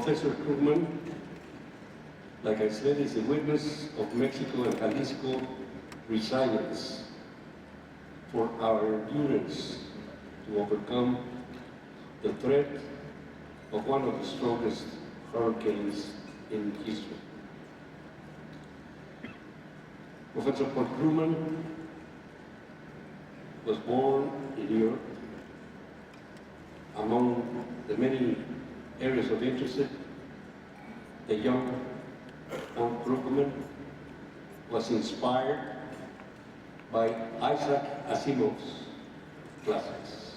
Professor Krugman, like I said, is a witness of Mexico and Jalisco resilience for our endurance to overcome the threat of one of the strongest hurricanes in history. Professor Krugman was born in Europe. Among the many areas of interest, the young Krugman was inspired by Isaac Asimov's classics.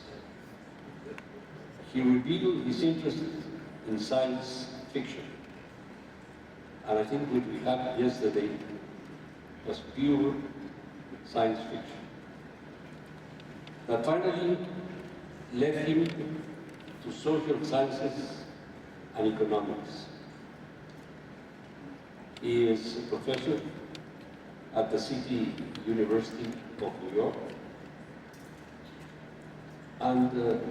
He revealed his interest in science fiction, and I think what we had yesterday was pure science fiction that finally led him to social sciences and economics. He is a professor at the City University of New York, and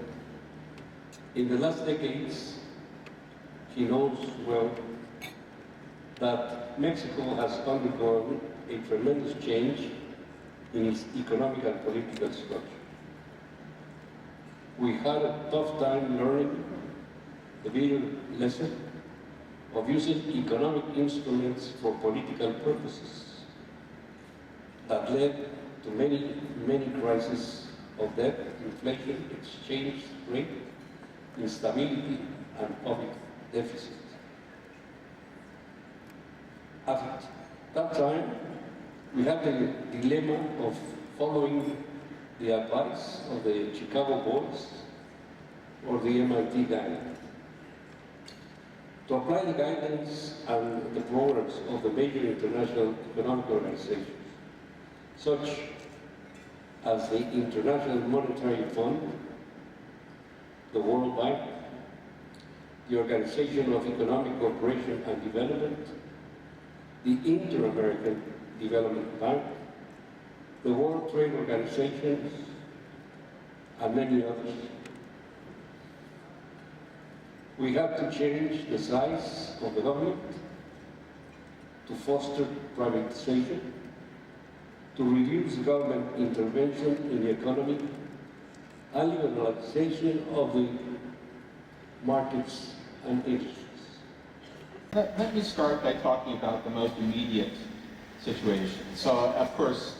in the last decades he knows well that Mexico has undergone a tremendous change in its economic and political structure. We had a tough time learning the bitter lesson of using economic instruments for political purposes that led to many crises of debt, inflation, exchange rate, instability, and public deficit. At that time, we had the dilemma of following the advice of the Chicago boys or the MIT guidelines. To apply the guidelines and the programs of the major international economic organizations, such as the International Monetary Fund, the World Bank, the Organization of Economic Cooperation and Development, the Inter-American Development Bank, the World Trade Organization, and many others. We have to change the size of the government to foster privatization, to reduce government intervention in the economy, and liberalization of the markets and industries. Let me start by talking about the most immediate situation. So, of course,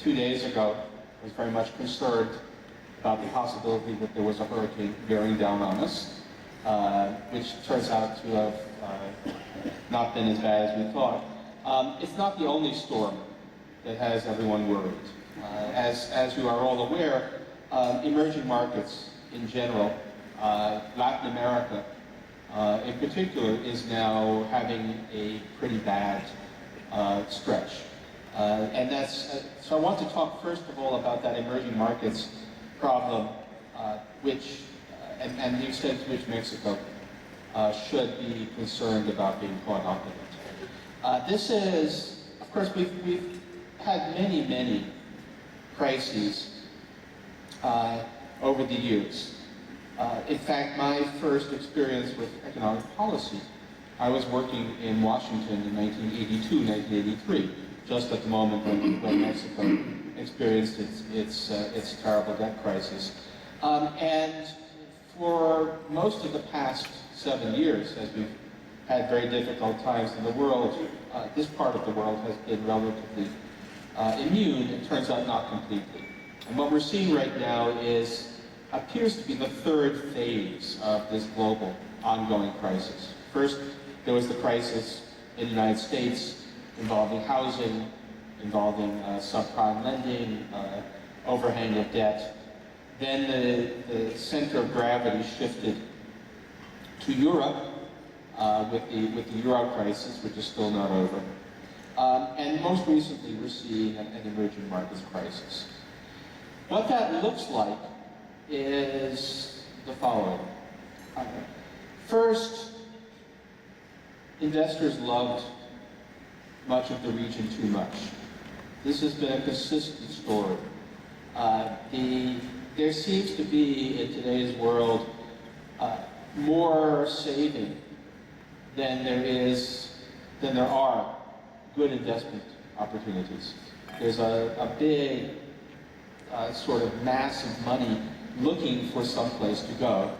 2 days ago, I was very much concerned about the possibility that there was a hurricane bearing down on us, which turns out to have not been as bad as we thought. It's not the only storm that has everyone worried. As you are all aware, emerging markets in general, Latin America in particular, is now having a pretty bad stretch. And that's, so I want to talk first of all about that emerging markets problem, and the extent to which Mexico should be concerned about being caught up in it. This is, of course, we've had many crises over the years. In fact, my first experience with economic policy, I was working in Washington in 1982, 1983, just at the moment when Mexico experienced its terrible debt crisis. And for most of the past 7 years, as we've had very difficult times in the world, this part of the world has been relatively immune. It turns out not completely. And what we're seeing right now appears to be the third phase of this global ongoing crisis. First, there was the crisis in the United States involving housing, involving subprime lending, overhang of debt. Then the center of gravity shifted to Europe with the Euro crisis, which is still not over. And most recently, we're seeing an emerging markets crisis. What that looks like is the following. First, investors loved much of the region too much. This has been a consistent story. There seems to be, in today's world, more saving than there are good investment opportunities. There's a big sort of mass of money looking for some place to go.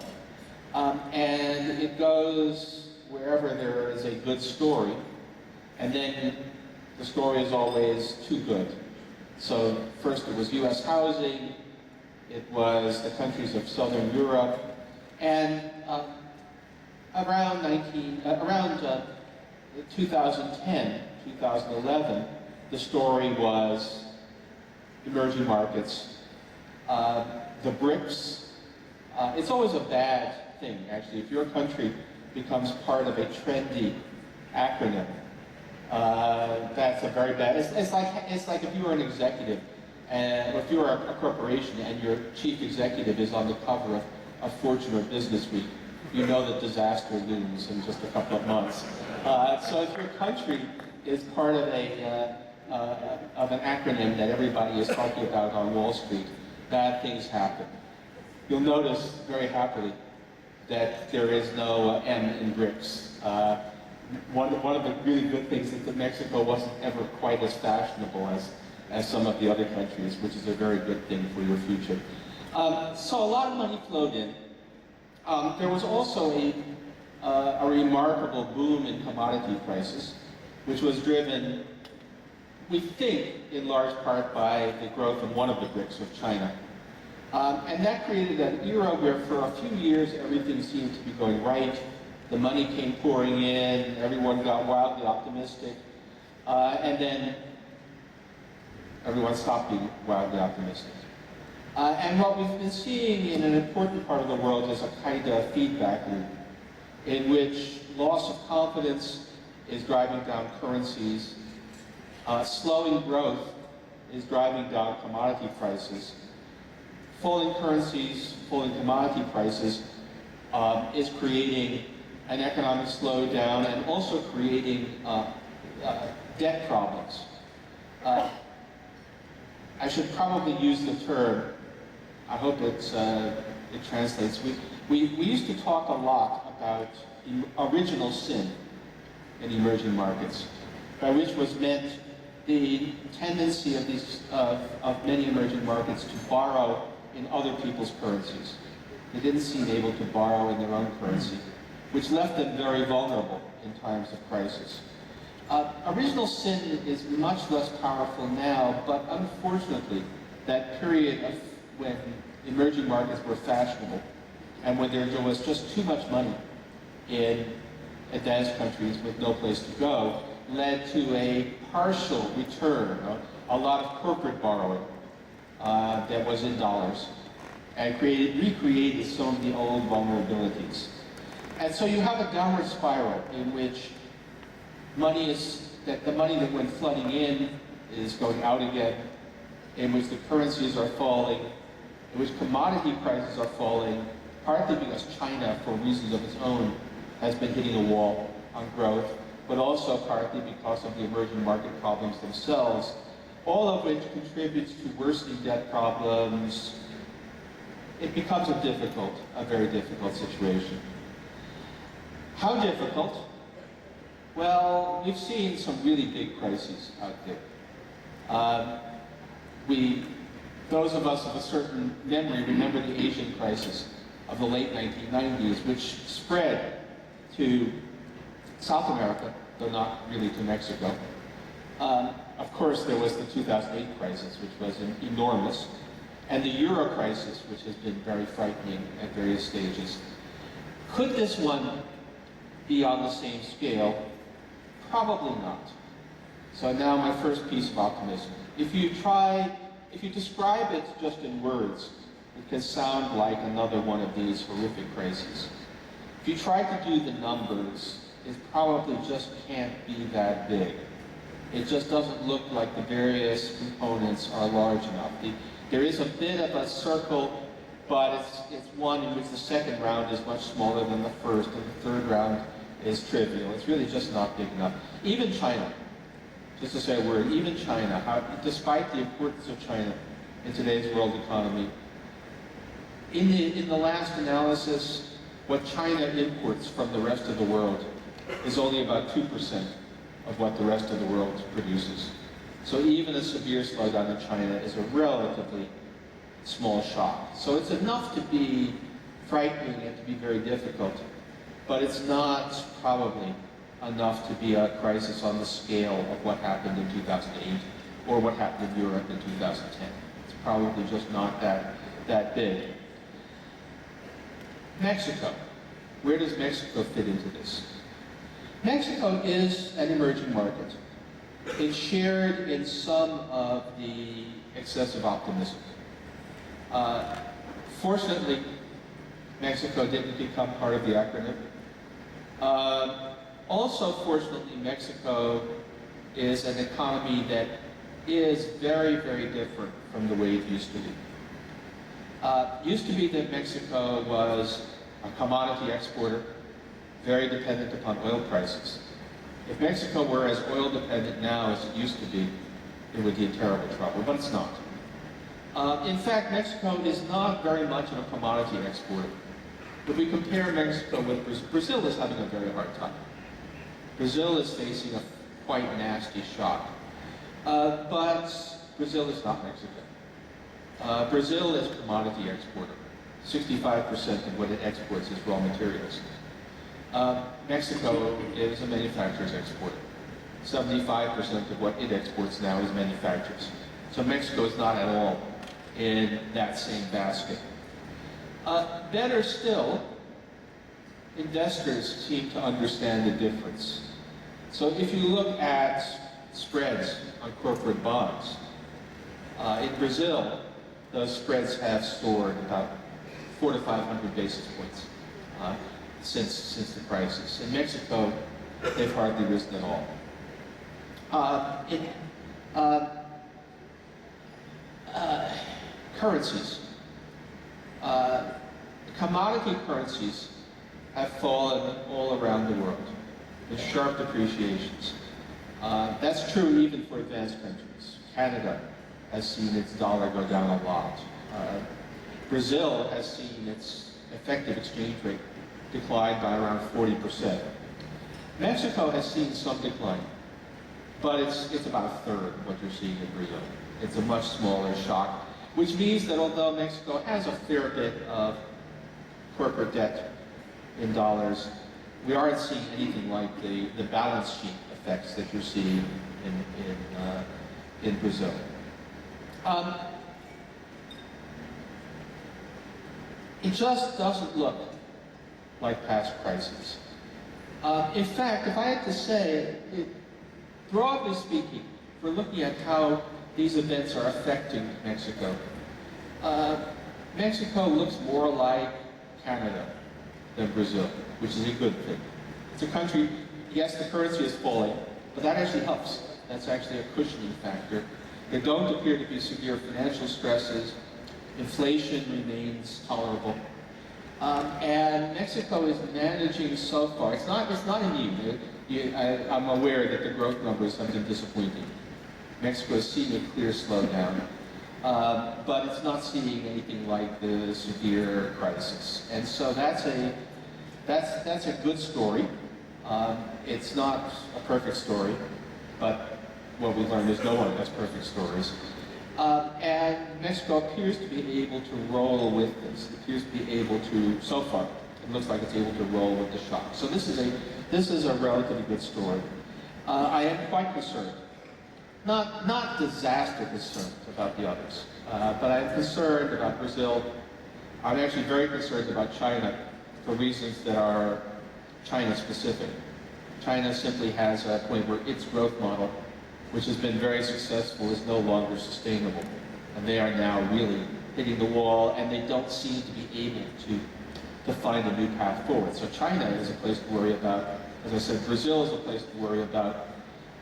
And it goes wherever there is a good story, and then the story is always too good. So first it was US housing, it was the countries of Southern Europe, and around 2010, 2011, the story was emerging markets, the BRICS. It's always a bad thing, actually. If your country becomes part of a trendy acronym, that's a very bad. It's like if you were an executive, and if you were a corporation and your chief executive is on the cover of Fortune or Business Week, you know that disaster looms in just a couple of months. So if your country is part of an acronym that everybody is talking about on Wall Street, bad things happen. You'll notice very happily that there is no M in BRICS. One of the really good things is that Mexico wasn't ever quite as fashionable as some of the other countries, which is a very good thing for your future. So a lot of money flowed in. There was also a remarkable boom in commodity prices, which was driven, we think, in large part by the growth of one of the BRICS, of China. And that created an era where for a few years everything seemed to be going right. The money came pouring in, everyone got wildly optimistic, and then everyone stopped being wildly optimistic. And what we've been seeing in an important part of the world is a kind of feedback loop in which loss of confidence is driving down currencies, slowing growth is driving down commodity prices, falling currencies, falling commodity prices is creating an economic slowdown and also creating debt problems. I should probably use the term, I hope it translates. We used to talk a lot about original sin in emerging markets, by which was meant the tendency of many emerging markets to borrow in other people's currencies. They didn't seem able to borrow in their own currency, which left them very vulnerable in times of crisis. Original sin is much less powerful now, but unfortunately, that period of when emerging markets were fashionable and when there was just too much money in advanced countries with no place to go led to a partial return, a lot of corporate borrowing that was in dollars, and recreated some of the old vulnerabilities. And so you have a downward spiral in which the money that went flooding in is going out again, in which the currencies are falling, in which commodity prices are falling, partly because China, for reasons of its own, has been hitting a wall on growth, but also partly because of the emerging market problems themselves, all of which contributes to worsening debt problems. It becomes a very difficult situation. How difficult? Well, we've seen some really big crises out there. Those of us of a certain memory remember the Asian crisis of the late 1990s, which spread to South America, though not really to Mexico. Of course, there was the 2008 crisis, which was enormous, and the Euro crisis, which has been very frightening at various stages. Could this one be on the same scale? Probably not. So now my first piece of optimism. If you describe it just in words, it can sound like another one of these horrific crises. If you try to do the numbers, it probably just can't be that big. It just doesn't look like the various components are large enough. There is a bit of a circle, but it's one in which the second round is much smaller than the first, and the third round is trivial. It's really just not big enough. Even China, just to say a word, even China, despite the importance of China in today's world economy, in the last analysis, what China imports from the rest of the world is only about 2% of what the rest of the world produces. So even a severe slowdown in China is a relatively small shock. So it's enough to be frightening and to be very difficult, but it's not probably enough to be a crisis on the scale of what happened in 2008 or what happened in Europe in 2010. It's probably just not that big. Mexico. Where does Mexico fit into this? Mexico is an emerging market. It shared in some of the excessive optimism. Fortunately, Mexico didn't become part of the acronym. Also, fortunately, Mexico is an economy that is very, very different from the way it used to be. Used to be that Mexico was a commodity exporter, very dependent upon oil prices. If Mexico were as oil dependent now as it used to be, it would be in terrible trouble, but it's not. In fact, Mexico is not very much of a commodity exporter. If we compare Mexico with Brazil, Brazil is having a very hard time. Brazil is facing a quite nasty shock. But Brazil is not Mexico. Brazil is a commodity exporter. 65% of what it exports is raw materials. Mexico is a manufacturer's exporter. 75% of what it exports now is manufacturers. So Mexico is not at all in that same basket. Better still, investors seem to understand the difference. So if you look at spreads on corporate bonds, in Brazil, those spreads have soared about 400 to 500 basis points since the crisis. In Mexico, they've hardly risen at all. Currencies. Commodity currencies have fallen all around the world with sharp depreciations. That's true even for advanced countries. Canada has seen its dollar go down a lot. Brazil has seen its effective exchange rate decline by around 40%. Mexico has seen some decline, but it's about a third of what you're seeing in Brazil. It's a much smaller shock, which means that although Mexico has a fair bit of corporate debt in dollars, we aren't seeing anything like the balance sheet effects that you're seeing in Brazil. It just doesn't look like past crises. In fact, if I had to say, broadly speaking, we're looking at how these events are affecting Mexico. Mexico looks more like Canada than Brazil, which is a good thing. It's a country, yes, the currency is falling, but that actually helps. That's actually a cushioning factor. There don't appear to be severe financial stresses. Inflation remains tolerable. And Mexico is managing so far. It's not immune. I'm aware that the growth numbers have been disappointing. Mexico is seeing a clear slowdown, but it's not seeing anything like the severe crisis. And so that's a good story. It's not a perfect story, but what we learned is no one has perfect stories. And Mexico appears to be able to roll with this. It appears to be able to, so far, it looks like it's able to roll with the shock. So this is a relatively good story. I am quite concerned. Not disaster concerned about the others, but I'm concerned about Brazil. I'm actually very concerned about China for reasons that are China-specific. China simply has a point where its growth model, which has been very successful, is no longer sustainable. And they are now really hitting the wall, and they don't seem to be able to find a new path forward. So China is a place to worry about. As I said, Brazil is a place to worry about.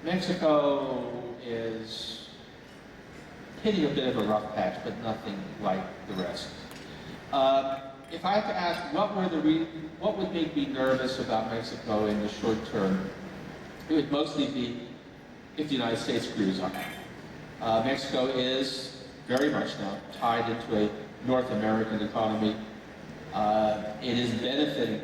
Mexico is hitting a bit of a rough patch, but nothing like the rest. If I had to ask what would make me nervous about Mexico in the short term, it would mostly be if the United States screws up. Mexico is very much now tied into a North American economy. It is benefiting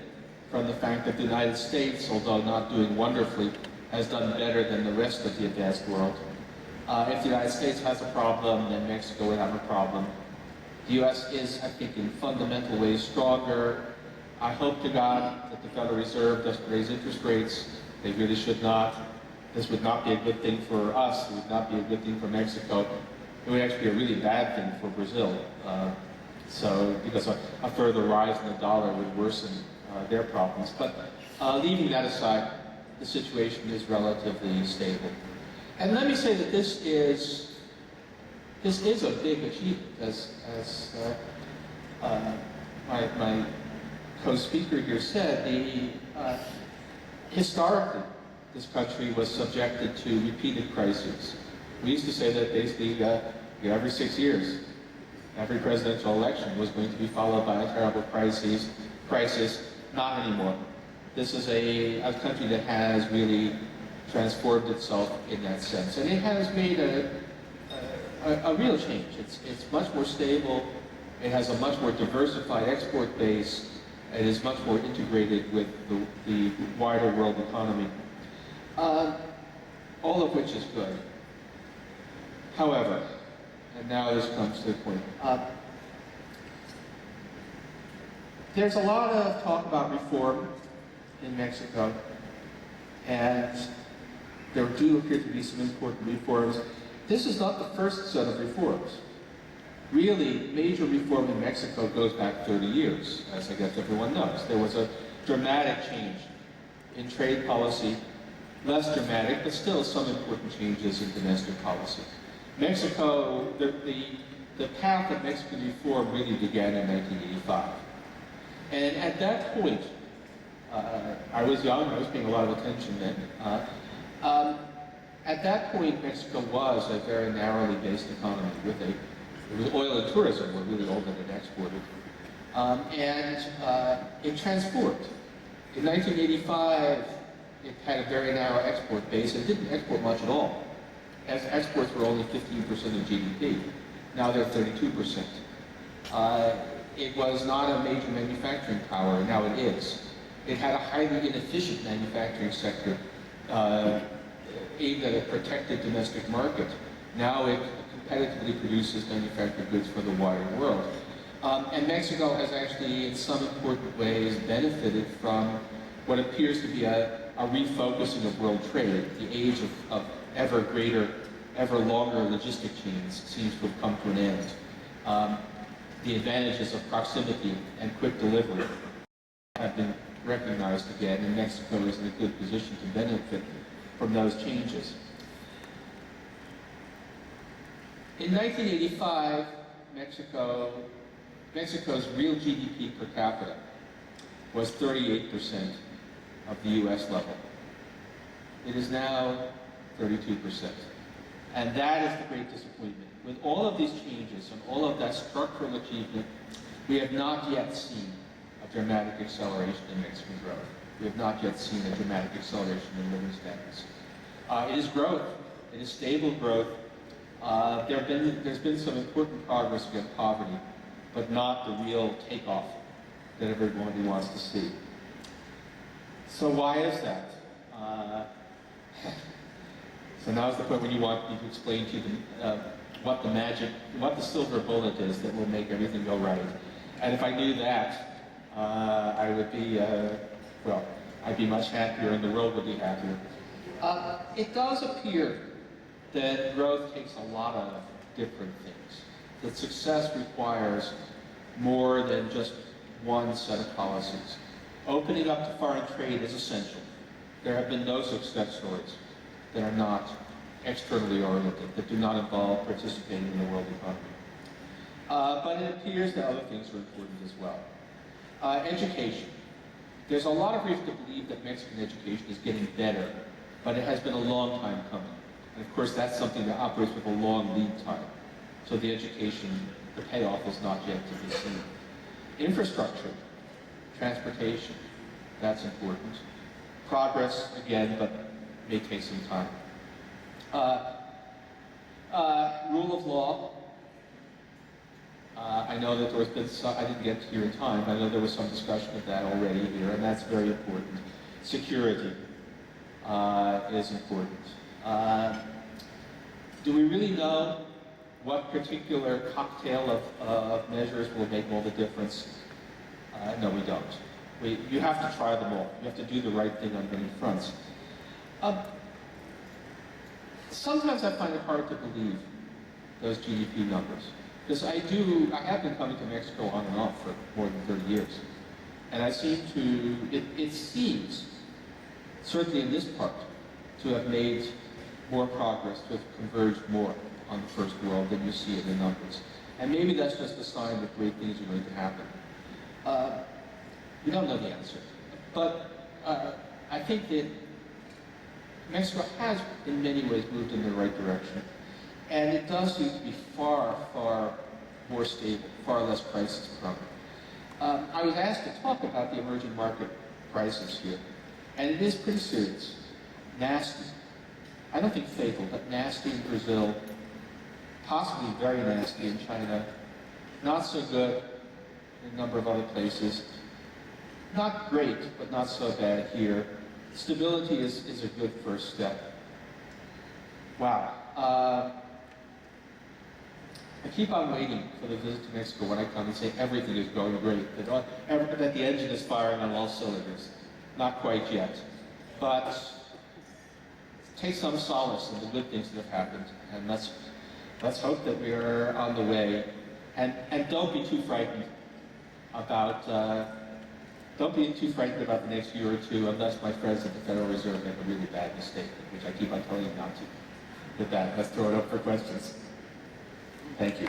from the fact that the United States, although not doing wonderfully, has done better than the rest of the advanced world. If the United States has a problem, then Mexico would have a problem. The U.S. is, I think, in fundamental ways stronger. I hope to God that the Federal Reserve doesn't raise interest rates. They really should not. This would not be a good thing for us. It would not be a good thing for Mexico. It would actually be a really bad thing for Brazil. Because a further rise in the dollar would worsen their problems. But leaving that aside, the situation is relatively stable. And let me say that this is a big achievement, as my co-speaker here said. Historically, this country was subjected to repeated crises. We used to say that basically every 6 years, every presidential election was going to be followed by a terrible crisis. Not anymore. This is a country that has really transformed itself in that sense. And it has made a real change. It's much more stable. It has a much more diversified export base. It is much more integrated with the wider world economy. All of which is good. However, and now this comes to the point, there's a lot of talk about reform in Mexico, and there do appear to be some important reforms. This is not the first set of reforms. Really, major reform in Mexico goes back 30 years, as I guess everyone knows. There was a dramatic change in trade policy, less dramatic, but still some important changes in domestic policy. Mexico, the path of Mexican reform really began in 1985. And at that point, I was young, I was paying a lot of attention then. At that point, Mexico was a very narrowly based economy with oil and tourism were really all that it exported. It transformed. In 1985, it had a very narrow export base. It didn't export much at all. As exports were only 15% of GDP. Now they're 32%. It was not a major manufacturing power. Now it is. It had a highly inefficient manufacturing sector aimed at a protected domestic market. Now it competitively produces manufactured goods for the wider world. And Mexico has actually, in some important ways, benefited from what appears to be a refocusing of world trade. The age of ever greater, ever longer logistic chains seems to have come to an end. The advantages of proximity and quick delivery have been recognized again, and Mexico is in a good position to benefit from those changes. In 1985, Mexico's real GDP per capita was 38% of the US level. It is now 32%. And that is the great disappointment. With all of these changes and all of that structural achievement, we have not yet seen a dramatic acceleration in Mexican growth. We have not yet seen a dramatic acceleration in living standards. It is growth. It is stable growth. There's been some important progress against poverty, but not the real takeoff that everybody wants to see. So why is that? So now is the point when you want me to explain to you what the silver bullet is that will make everything go right. And if I knew that, I would be, I'd be much happier and the world would be happier. It does appear that growth takes a lot of different things. That success requires more than just one set of policies. Opening up to foreign trade is essential. There have been no success stories that are not externally oriented, that do not involve participating in the world economy. But it appears that other things are important as well. Education. There's a lot of reason to believe that Mexican education is getting better, but it has been a long time coming. And of course, that's something that operates with a long lead time. So the education, the payoff is not yet to be seen. Infrastructure, transportation, that's important. Progress, again, but may take some time. Rule of law. I I know that there was been some, I didn't get here in time, I know there was some discussion of that already here, and that's very important. Security is important. Do we really know what particular cocktail of measures will make all the difference? No, we don't. You have to try them all. You have to do the right thing on many fronts. Sometimes I find it hard to believe those GDP numbers. Because I have been coming to Mexico on and off for more than 30 years. And I seem to, it seems, certainly in this part, to have made more progress, to have converged more on the first world than you see in the numbers. And maybe that's just a sign that great things are going to happen. We don't know the answer. But I think that Mexico has, in many ways, moved in the right direction. And it does seem to be far, far more stable, far less crisis prone. I was asked to talk about the emerging market crisis here. And it is pretty serious. Nasty. I don't think fatal, but nasty in Brazil. Possibly very nasty in China. Not so good in a number of other places. Not great, but not so bad here. Stability is a good first step. Wow. I keep on waiting for the visit to Mexico when I come and say everything is going great, that the engine is firing on all cylinders. Not quite yet. But take some solace in the good things that have happened, and let's hope that we are on the way. And don't be too frightened about the next year or two, unless my friends at the Federal Reserve make a really bad mistake, which I keep on telling them not to. With that, let's throw it up for questions. Thank you.